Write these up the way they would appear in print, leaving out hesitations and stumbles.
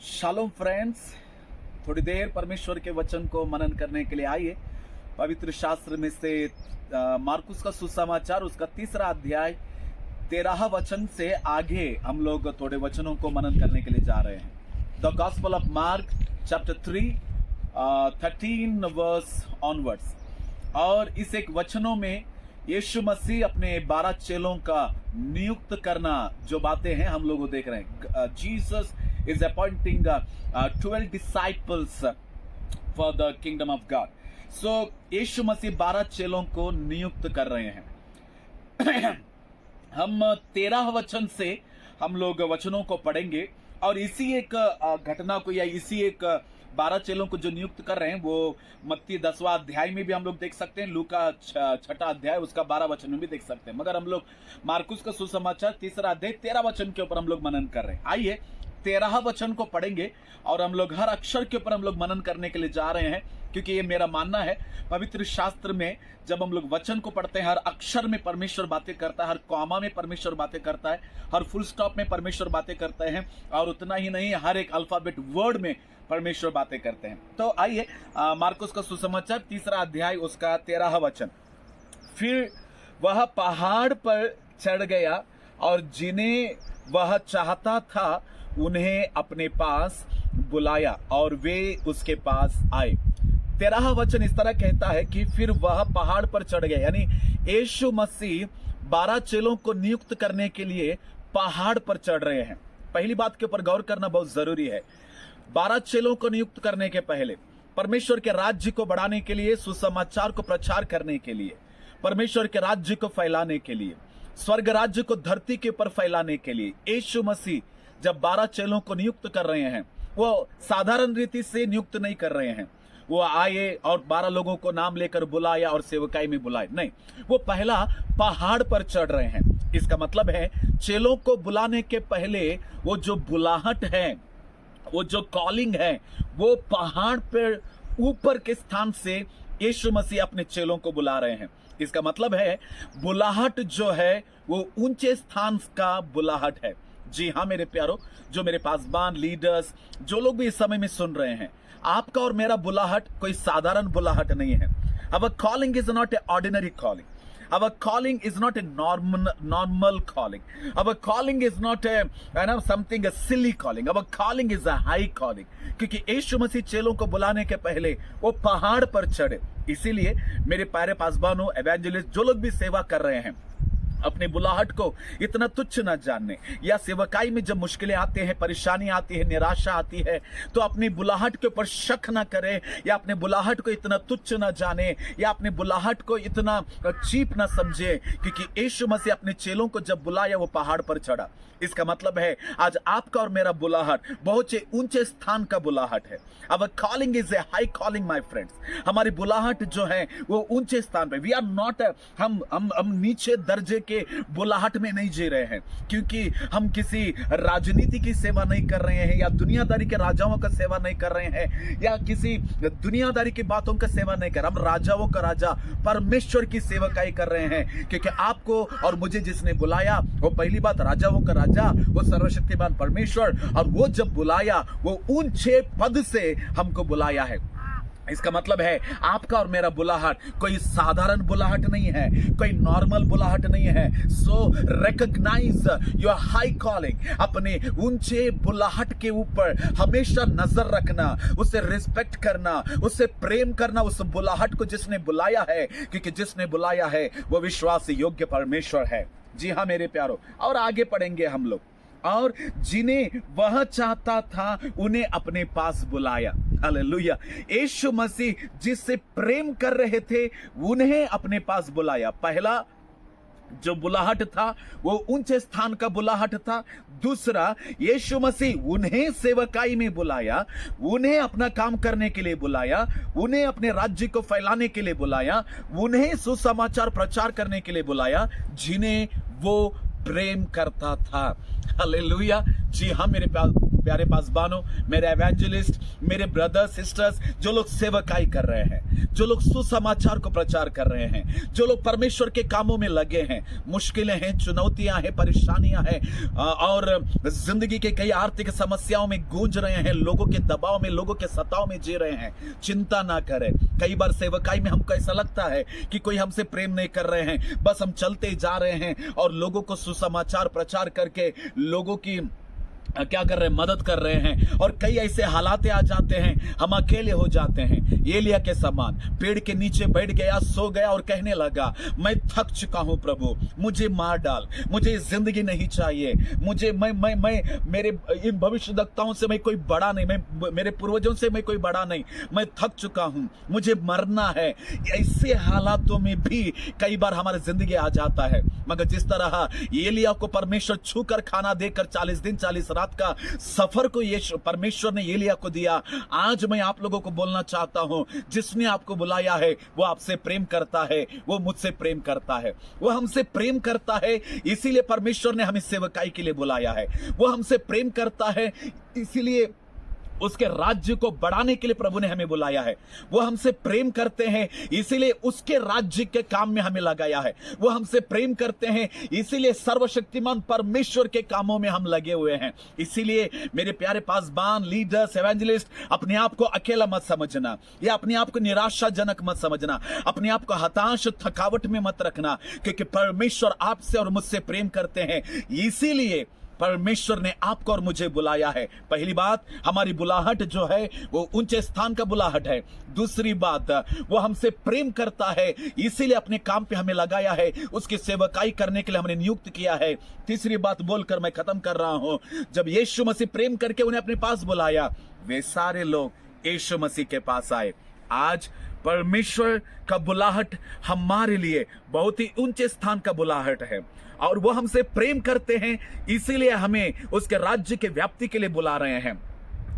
Shalom friends, थोड़ी देर परमेश्वर के वचन को मनन करने के लिए आइए। पवित्र शास्त्र में से मार्कुस का सुसमाचार उसका 3रा अध्याय 13 वचन से आगे हम लोग थोड़े वचनों को मनन करने के लिए जा रहे हैं। The gospel of Mark chapter 3 13 verse onwards. और इस एक वचनों में यीशु मसीह अपने 12 चेलों का नियुक्त करना जो बातें हैं हम लोग देख रहे हैं। Jesus is appointing 12 disciples for the kingdom of God. So यीशु मसीह 12 चेलों को नियुक्त कर रहे हैं। हम 13 वचन से हम लोग वचनों को पढ़ेंगे और इसी एक घटना को या इसी एक 12 चेलों को जो नियुक्त कर रहे हैं वो मत्ती 10वां अध्याय में भी हम लोग देख सकते हैं, लूका 6ठा अध्याय उसका 12 वचन में भी देख सकते हैं। मगर हम लोग मार्कुस का सुसमाचार 3रा अध्याय 13 वचन के ऊपर हम लोग मनन कर रहे हैं। आइए 13 वचन को पढ़ेंगे और हम लोग हर अक्षर के ऊपर हम लोग मनन करने के लिए जा रहे हैं, क्योंकि ये मेरा मानना है पवित्र शास्त्र में जब हम लोग वचन को पढ़ते हैं हर अक्षर में परमेश्वर बातें करता है, हर कॉमा में परमेश्वर बातें करता है, हर फुल स्टॉप में परमेश्वर बातें करते हैं और उतना ही नहीं हर एक अल्फाबेट वर्ड में परमेश्वर बातें करते हैं। तो आइए मार्कुस का सुसमाचार 3रा अध्याय उसका 13 वचन। फिर वह पहाड़ पर चढ़ गया और जिन्हें वह चाहता था उन्हें अपने पास बुलाया और वे उसके पास आए। 13 वचन इस तरह कहता है कि फिर वह पहाड़ पर चढ़ गया, यानी यीशु मसीह 12 चेलों को नियुक्त करने के लिए पहाड़ पर चढ़ रहे हैं। पहली बात के ऊपर गौर करना बहुत जरूरी है। 12 चेलों को नियुक्त करने के पहले परमेश्वर के राज्य को बढ़ाने के लिए, सुसमाचार को प्रचार करने के लिए, परमेश्वर के राज्य को फैलाने के लिए, स्वर्ग राज्य को धरती के ऊपर फैलाने के लिए यीशु मसीह जब 12 चेलों को नियुक्त कर रहे हैं वो साधारण रीति से नियुक्त नहीं कर रहे हैं। वो आए और 12 लोगों को नाम लेकर बुलाया और सेवकाई में बुलाए, नहीं, वो पहला पहाड़ पर चढ़ रहे हैं। इसका मतलब है चेलों को बुलाने के पहले वो जो बुलाहट है, वो जो कॉलिंग है, वो पहाड़ पर ऊपर के स्थान से यीशु मसीह अपने चेलों को बुला रहे हैं। इसका मतलब है बुलाहट जो है वो ऊंचे स्थान का बुलाहट है। जी हाँ मेरे प्यारो, जो मेरे पासबान लीडर्स, जो लोग भी इस समय में सुन रहे हैं, आपका और मेरा बुलाहट कोई साधारण बुलाहट नहीं है। Our calling is not an ordinary calling. Our calling is not a normal calling. Our calling is not a silly calling. Our calling is a high calling. क्योंकि यीशु मसीह चेलों को बुलाने के पहले वो पहाड़ पर चढ़े। इसीलिए मेरे प्यारे पासबानों, एवेंजलिस्ट, जो लोग भी सेवा कर रहे हैं, अपने बुलाहट को इतना तुच्छ न जानने, या सेवकाई में जब मुश्किलें आती हैं, परेशानी आती है, निराशा आती है, तो अपनी बुलाहट के ऊपर शक न करे, या अपने बुलाहट को इतना तुच्छ न जाने, या अपने बुलाहट को इतना चीप न समझे, क्योंकि यीशु मसीह अपने चेलों को जब बुलाया वो पहाड़ पर चढ़ा। इसका मतलब है आज आपका और मेरा बुलाहट बहुत से ऊंचे स्थान का बुलाहट है। Our calling is a high calling, my friends. हमारी बुलाहट जो है वो ऊंचे स्थान पे। We are not हम नीचे दर्जे के बुलाहट में नहीं जी रहे हैं, क्योंकि हम किसी राजनीति की सेवा नहीं कर रहे हैं, या दुनियादारी के राजाओं का सेवा नहीं कर रहे हैं, या किसी दुनियादारी की बातों का सेवा नहीं कर रहे। हम राजाओं का राजा परमेश्वर की सेवकाई कर रहे हैं, क्योंकि आपको और मुझे जिसने बुलाया वो पहली बात राजाओं का राजा, वो सर्वशक्तिमान परमेश्वर, और वो जब बुलाया वो ऊंचे पद से हमको बुलाया है। इसका मतलब है आपका और मेरा बुलाहट कोई साधारण बुलाहट नहीं है, कोई नॉर्मल बुलाहट नहीं है। सो रिकॉग्नाइज योर हाई कॉलिंग। अपने ऊंचे बुलाहट के ऊपर हमेशा नजर रखना, उसे रिस्पेक्ट करना, उसे प्रेम करना, उस बुलाहट को जिसने बुलाया है, क्योंकि जिसने बुलाया है वो विश्वास योग्य परमेश्वर है। जी हाँ मेरे प्यारो, और आगे पढ़ेंगे हम लोग। और जिन्हें वह चाहता था उन्हें अपने पास बुलाया। हालेलुया। यीशु मसीह जिससे प्रेम कर रहे थे उन्हें अपने पास बुलाया। पहला जो बुलाहट था वो ऊंचे स्थान का बुलाहट था। दूसरा, यीशु मसीह उन्हें सेवकाई में बुलाया, उन्हें अपना काम करने के लिए बुलाया, उन्हें अपने राज्य को फैलाने के लिए बुलाया, उन्हें सुसमाचार प्रचार करने के लिए बुलाया, जिन्हें वो प्रेम करता था। हालेलुया। जी हाँ मेरे प्यारे पासबानों, मेरे एवेंजलिस्ट, मेरे ब्रदर्स सिस्टर्स, जो लोग सेवकाई कर रहे हैं, जो लोग सुसमाचार को प्रचार कर रहे हैं, जो लोग परमेश्वर के कामों में लगे हैं, मुश्किलें हैं, चुनौतियां हैं, परेशानियां हैं, और जिंदगी के कई आर्थिक समस्याओं में गूंज रहे हैं, लोगों के दबाव में, लोगों के सताव में जी रहे हैं, चिंता ना करें। कई बार सेवकाई में हमको ऐसा लगता है कि कोई हमसे प्रेम नहीं कर रहे हैं, बस हम चलते जा रहे हैं और लोगों को सुसमाचार प्रचार करके लोगों की क्या कर रहे हैं, मदद कर रहे हैं। और कई ऐसे हालात आ जाते हैं, हम अकेले हो जाते हैं। एलिया के समान पेड़ के नीचे बैठ गया, सो गया और कहने लगा, मैं थक चुका हूं प्रभु, मुझे मार डाल, मुझे जिंदगी नहीं चाहिए, मुझे मैं मेरे इन भविष्यवक्ताओं से मैं कोई बड़ा नहीं, मैं मेरे पूर्वजों से मैं कोई बड़ा नहीं, मैं थक चुका हूं, मुझे मरना है। ऐसे हालातों में भी कई बार हमारी जिंदगी आ जाता है। मगर जिस तरह एलिया को परमेश्वर छूकर खाना देकर 40 दिन 40 रात का सफर को ये परमेश्वर ने एलिया को दिया, आज मैं आप लोगों को बोलना चाहता हूं, जिसने आपको बुलाया है वो आपसे प्रेम करता है, वो मुझसे प्रेम करता है, वो हमसे प्रेम करता है, इसीलिए परमेश्वर ने हमें सेवकाई के लिए बुलाया है। वो हमसे प्रेम करता है, इसीलिए उसके राज्य को बढ़ाने के लिए प्रभु ने हमें बुलाया है। वो हमसे प्रेम करते हैं, इसीलिए उसके राज्य के काम में हमें लगाया है। वो हमसे प्रेम करते हैं, इसीलिए सर्वशक्तिमान परमेश्वर के कामों में हम लगे हुए हैं। इसीलिए मेरे प्यारे पासबान, लीडर्स, एवेंजलिस्ट, अपने आप को अकेला मत समझना, या अपने आप को निराशाजनक मत समझना, अपने आप को हताश थकावट में मत रखना, क्योंकि परमेश्वर आपसे और मुझसे प्रेम करते हैं। इसीलिए परमेश्वर ने आपको और मुझे बुलाया है। पहली बात, हमारी बुलाहट जो है वो ऊंचे स्थान का बुलाहट है। दूसरी बात, वो हमसे प्रेम करता है, इसीलिए अपने काम पे हमें लगाया है, उसकी सेवकाई करने के लिए हमने नियुक्त किया है। तीसरी बात बोलकर मैं खत्म कर रहा हूं, जब यीशु मसीह प्रेम करके उन्हें अपने पास बुलाया, वे सारे लोग यीशु मसीह के पास आए। आज परमेश्वर का बुलाहट हमारे लिए बहुत ही ऊंचे स्थान का बुलाहट है, और वो हमसे प्रेम करते हैं, इसीलिए हमें उसके राज्य के व्याप्ति के लिए बुला रहे हैं।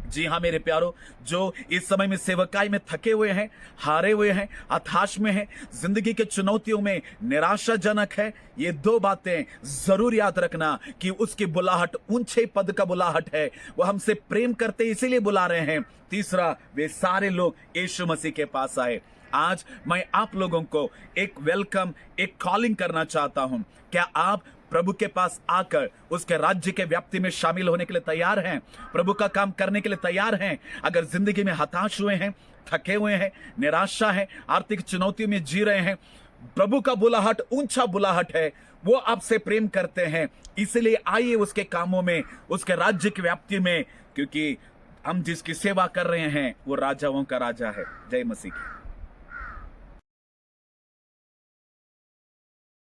जी हाँ मेरे प्यारो, जो इस समय में सेवकाई में थके हुए हैं, हारे हुए हैं, हताश में हैं, जिंदगी के चुनौतियों में निराशाजनक है, ये दो बातें जरूर याद रखना कि उसकी बुलाहट ऊंचे पद का बुलाहट है। वो हमसे प्रेम करते इसीलिए बुला रहे हैं। तीसरा, वे सारे लोग यीशु मसीह के पास आए। आज मैं आप लोगों को एक वेलकम, एक कॉलिंग करना चाहता हूं। क्या आप प्रभु के पास आकर उसके राज्य के व्याप्ति में शामिल होने के लिए तैयार हैं? प्रभु का काम करने के लिए तैयार हैं? अगर जिंदगी में हताश हुए हैं, थके हुए हैं, निराशा है, आर्थिक चुनौतियों में जी रहे हैं, प्रभु का बुलाहट ऊंचा बुलाहट है, वो आपसे प्रेम करते हैं, इसलिए आइए उसके कामों में, उसके राज्य की व्याप्ति में, क्योंकि हम जिसकी सेवा कर रहे हैं वो राजाओं का राजा है। जय मसीह की।